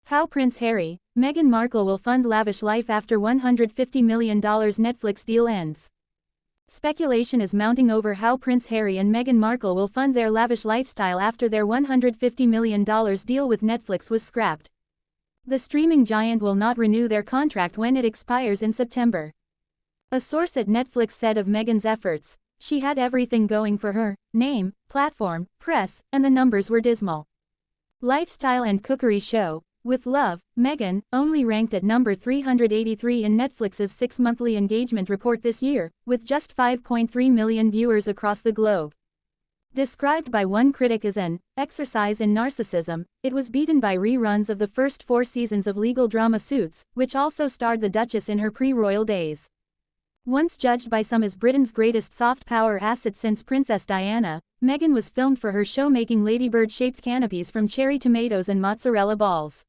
How Prince Harry, Meghan Markle will fund lavish life after $150 million Netflix deal ends. Speculation is mounting over how Prince Harry and Meghan Markle will fund their lavish lifestyle after their $150 million deal with Netflix was scrapped. The streaming giant will not renew their contract when it expires in September. A source at Netflix said of Meghan's efforts, "She had everything going for her: name, platform, press, and the numbers were dismal." Lifestyle and cookery show, With Love, Meghan, only ranked at number 383 in Netflix's six-monthly engagement report this year, with just 5.3 million viewers across the globe. Described by one critic as an exercise in narcissism, it was beaten by reruns of the first 4 seasons of legal drama Suits, which also starred the Duchess in her pre-royal days. Once judged by some as Britain's greatest soft power asset since Princess Diana, Meghan was filmed for her show making ladybird-shaped canopies from cherry tomatoes and mozzarella balls.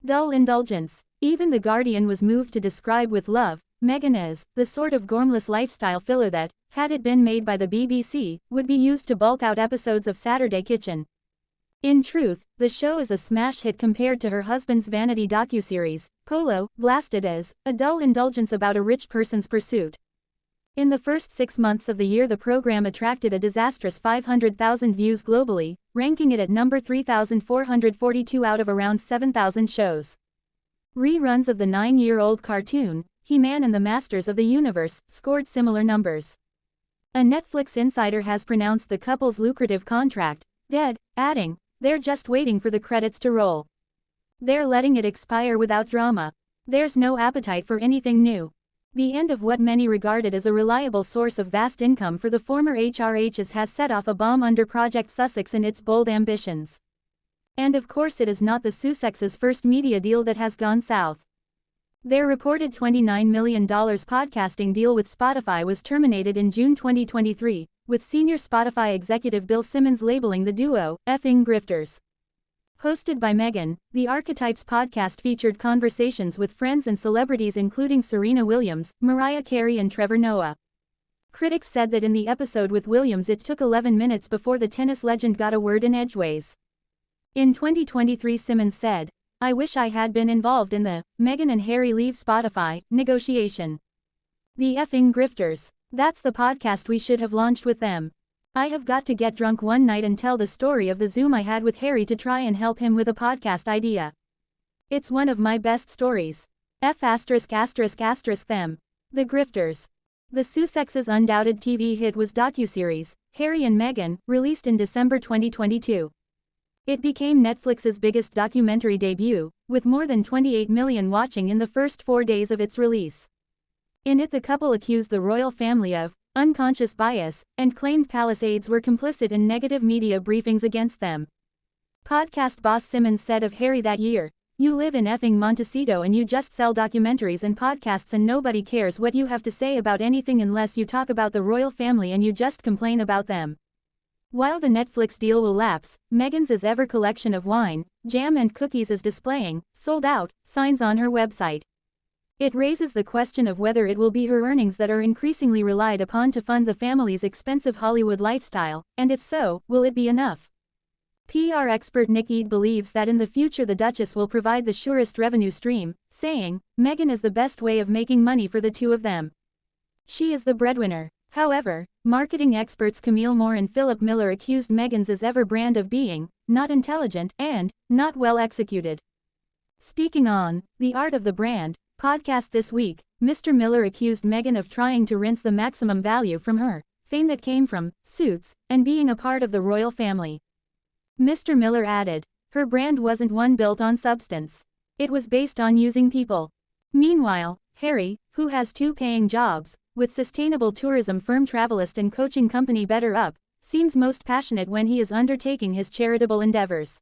Dull indulgence. Even The Guardian was moved to describe With Love, Meghan as the sort of gormless lifestyle filler that, had it been made by the BBC, would be used to bulk out episodes of Saturday Kitchen. In truth, the show is a smash hit compared to her husband's vanity docuseries, Polo, blasted as a dull indulgence about a rich person's pursuit. In the first 6 months of the year, the program attracted a disastrous 500,000 views globally, ranking it at number 3,442 out of around 7,000 shows. Reruns of the 9-year-old cartoon, He-Man and the Masters of the Universe, scored similar numbers. A Netflix insider has pronounced the couple's lucrative contract dead, adding, "They're just waiting for the credits to roll. They're letting it expire without drama. There's no appetite for anything new." The end of what many regarded as a reliable source of vast income for the former HRHs has set off a bomb under Project Sussex and its bold ambitions. And of course it is not the Sussexes' first media deal that has gone south. Their reported $29 million podcasting deal with Spotify was terminated in June 2023, with senior Spotify executive Bill Simmons labeling the duo, "effing grifters." Hosted by Meghan, the Archetypes podcast featured conversations with friends and celebrities including Serena Williams, Mariah Carey and Trevor Noah. Critics said that in the episode with Williams it took 11 minutes before the tennis legend got a word in edgeways. In 2023 Simmons said, "I wish I had been involved in the Meghan and Harry leave Spotify negotiation. The effing grifters. That's the podcast we should have launched with them. I have got to get drunk one night and tell the story of the Zoom I had with Harry to try and help him with a podcast idea. It's one of my best stories. Them. The grifters." The Sussexes' undoubted TV hit was docuseries, Harry and Meghan, released in December 2022. It became Netflix's biggest documentary debut, with more than 28 million watching in the first 4 days of its release. In it, the couple accused the royal family of unconscious bias, and claimed palace aides were complicit in negative media briefings against them. Podcast boss Simmons said of Harry that year, "You live in effing Montecito and you just sell documentaries and podcasts and nobody cares what you have to say about anything unless you talk about the royal family and you just complain about them." While the Netflix deal will lapse, Meghan's as ever collection of wine, jam and cookies is displaying sold out signs on her website. It raises the question of whether it will be her earnings that are increasingly relied upon to fund the family's expensive Hollywood lifestyle, and if so, will it be enough? PR expert Nick Eade believes that in the future the Duchess will provide the surest revenue stream, saying, "Meghan is the best way of making money for the two of them. She is the breadwinner." However, marketing experts Camille Moore and Philip Miller accused Meghan's as ever brand of being not intelligent and not well executed. Speaking on The Art of the Brand podcast this week, Mr. Miller accused Meghan of trying to rinse the maximum value from her fame that came from Suits and being a part of the royal family. Mr. Miller added, "Her brand wasn't one built on substance. It was based on using people." Meanwhile, Harry, who has 2 paying jobs, with sustainable tourism firm Travelist and coaching company Better Up, seems most passionate when he is undertaking his charitable endeavors.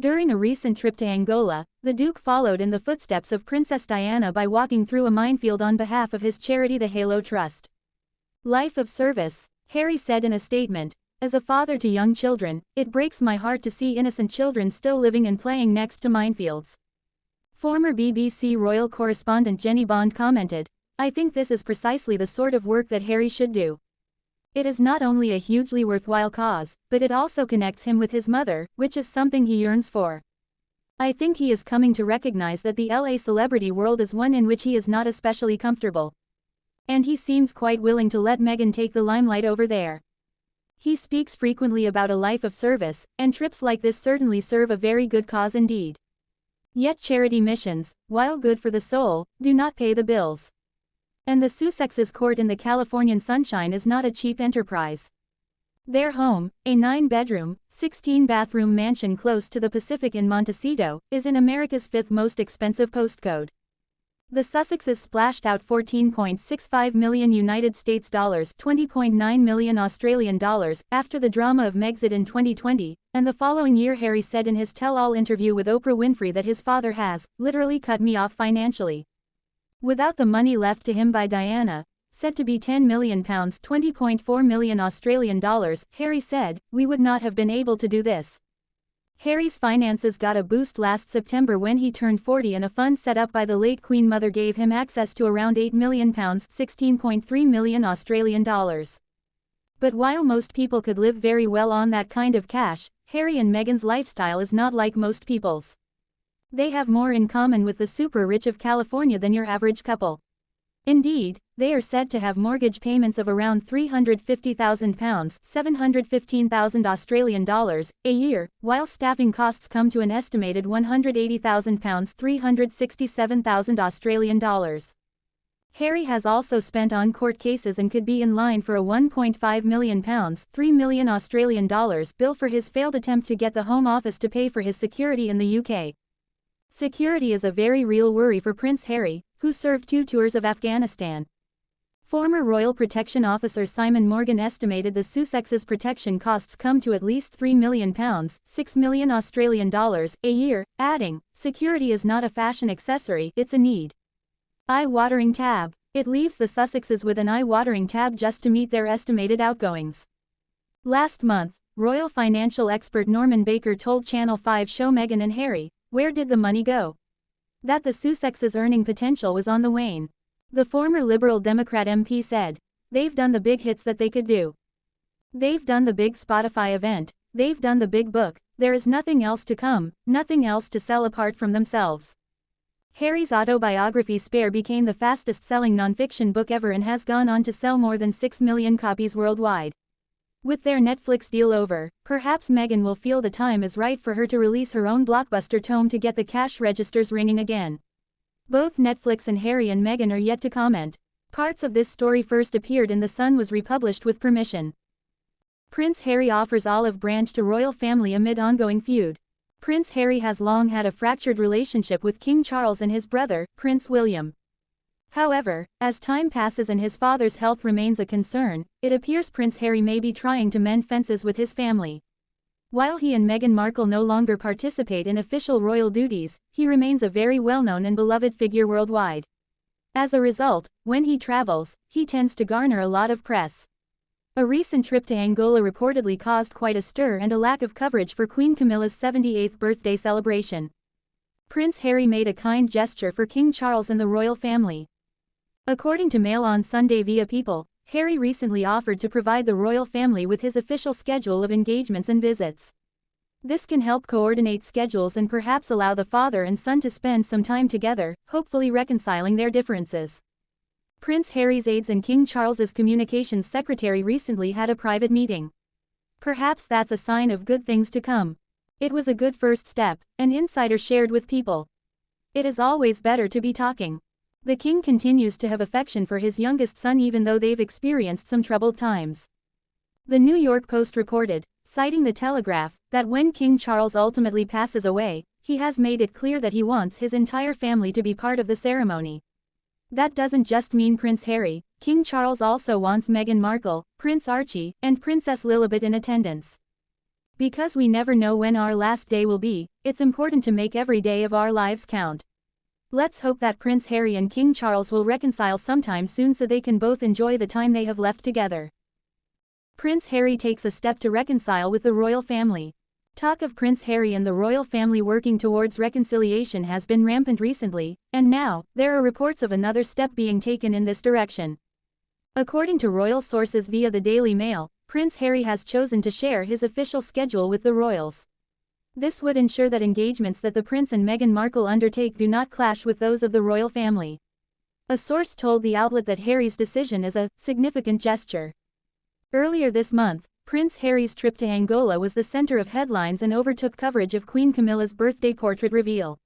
During a recent trip to Angola, the Duke followed in the footsteps of Princess Diana by walking through a minefield on behalf of his charity the Halo Trust. "Life of service," Harry said in a statement. "As a father to young children, it breaks my heart to see innocent children still living and playing next to minefields." Former BBC royal correspondent Jenny Bond commented, "I think this is precisely the sort of work that Harry should do. It is not only a hugely worthwhile cause, but it also connects him with his mother, which is something he yearns for." I think he is coming to recognize that the LA celebrity world is one in which he is not especially comfortable. And he seems quite willing to let Meghan take the limelight over there. He speaks frequently about a life of service, and trips like this certainly serve a very good cause indeed. Yet charity missions, while good for the soul, do not pay the bills. And the Sussexes' court in the Californian sunshine is not a cheap enterprise. Their home, a 9-bedroom, 16-bathroom mansion close to the Pacific in Montecito, is in America's 5th most expensive postcode. The Sussexes splashed out $14.65 million United States dollars, $20.9 million Australian dollars, after the drama of Megxit in 2020, and the following year Harry said in his tell-all interview with Oprah Winfrey that his father has, literally cut me off financially. Without the money left to him by Diana, said to be £10 million, $20.4 million Australian dollars, Harry said, we would not have been able to do this. Harry's finances got a boost last September when he turned 40 and a fund set up by the late Queen Mother gave him access to around £8 million, $16.3 million Australian dollars. But while most people could live very well on that kind of cash, Harry and Meghan's lifestyle is not like most people's. They have more in common with the super rich of California than your average couple. Indeed, they are said to have mortgage payments of around £350,000, $715,000 Australian dollars, a year, while staffing costs come to an estimated £180,000, $367,000 Australian dollars. Harry has also spent on court cases and could be in line for a £1.5 million, $3 million Australian dollars bill for his failed attempt to get the Home Office to pay for his security in the UK. Security is a very real worry for Prince Harry, who served 2 tours of Afghanistan. Former Royal Protection Officer Simon Morgan estimated the Sussexes' protection costs come to at least £3 million, $6 million Australian dollars, a year, adding, security is not a fashion accessory, it's a need. Eye-watering tab. It leaves the Sussexes with an eye-watering tab just to meet their estimated outgoings. Last month, royal financial expert Norman Baker told Channel 5 show Meghan and Harry, where did the money go? That the Sussexes' earning potential was on the wane. The former Liberal Democrat MP said, they've done the big hits that they could do. They've done the big Spotify event, they've done the big book, there is nothing else to come, nothing else to sell apart from themselves. Harry's autobiography Spare became the fastest-selling nonfiction book ever and has gone on to sell more than 6 million copies worldwide. With their Netflix deal over, perhaps Meghan will feel the time is right for her to release her own blockbuster tome to get the cash registers ringing again. Both Netflix and Harry and Meghan are yet to comment. Parts of this story first appeared in The Sun was republished with permission. Prince Harry offers olive branch to royal family amid ongoing feud. Prince Harry has long had a fractured relationship with King Charles and his brother, Prince William. However, as time passes and his father's health remains a concern, it appears Prince Harry may be trying to mend fences with his family. While he and Meghan Markle no longer participate in official royal duties, he remains a very well-known and beloved figure worldwide. As a result, when he travels, he tends to garner a lot of press. A recent trip to Angola reportedly caused quite a stir and a lack of coverage for Queen Camilla's 78th birthday celebration. Prince Harry made a kind gesture for King Charles and the royal family. According to Mail on Sunday via People, Harry recently offered to provide the royal family with his official schedule of engagements and visits. This can help coordinate schedules and perhaps allow the father and son to spend some time together, hopefully reconciling their differences. Prince Harry's aides and King Charles's communications secretary recently had a private meeting. Perhaps that's a sign of good things to come. It was a good first step, an insider shared with People. It is always better to be talking. The king continues to have affection for his youngest son even though they've experienced some troubled times. The New York Post reported, citing the Telegraph, that when King Charles ultimately passes away, he has made it clear that he wants his entire family to be part of the ceremony. That doesn't just mean Prince Harry, King Charles also wants Meghan Markle, Prince Archie, and Princess Lilibet in attendance. Because we never know when our last day will be, it's important to make every day of our lives count. Let's hope that Prince Harry and King Charles will reconcile sometime soon so they can both enjoy the time they have left together. Prince Harry takes a step to reconcile with the royal family. Talk of Prince Harry and the royal family working towards reconciliation has been rampant recently, and now, there are reports of another step being taken in this direction. According to royal sources via the Daily Mail, Prince Harry has chosen to share his official schedule with the royals. This would ensure that engagements that the Prince and Meghan Markle undertake do not clash with those of the royal family. A source told the outlet that Harry's decision is a significant gesture. Earlier this month, Prince Harry's trip to Angola was the center of headlines and overtook coverage of Queen Camilla's birthday portrait reveal.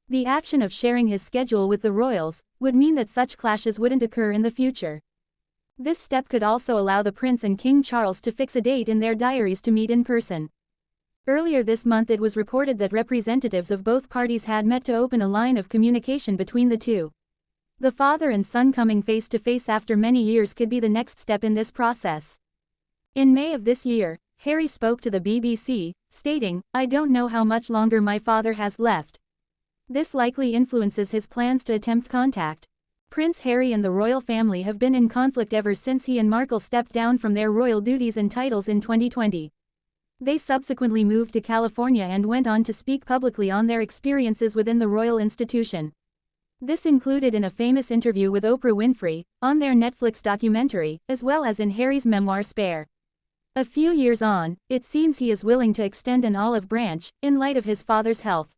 The action of sharing his schedule with the royals would mean that such clashes wouldn't occur in the future. This step could also allow the Prince and King Charles to fix a date in their diaries to meet in person. Earlier this month it was reported that representatives of both parties had met to open a line of communication between the two. The father and son coming face to face after many years could be the next step in this process. In May of this year, Harry spoke to the BBC, stating, "I don't know how much longer my father has left." This likely influences his plans to attempt contact. Prince Harry and the royal family have been in conflict ever since he and Markle stepped down from their royal duties and titles in 2020. They subsequently moved to California and went on to speak publicly on their experiences within the royal institution. This included in a famous interview with Oprah Winfrey, on their Netflix documentary, as well as in Harry's memoir Spare. A few years on, it seems he is willing to extend an olive branch, in light of his father's health.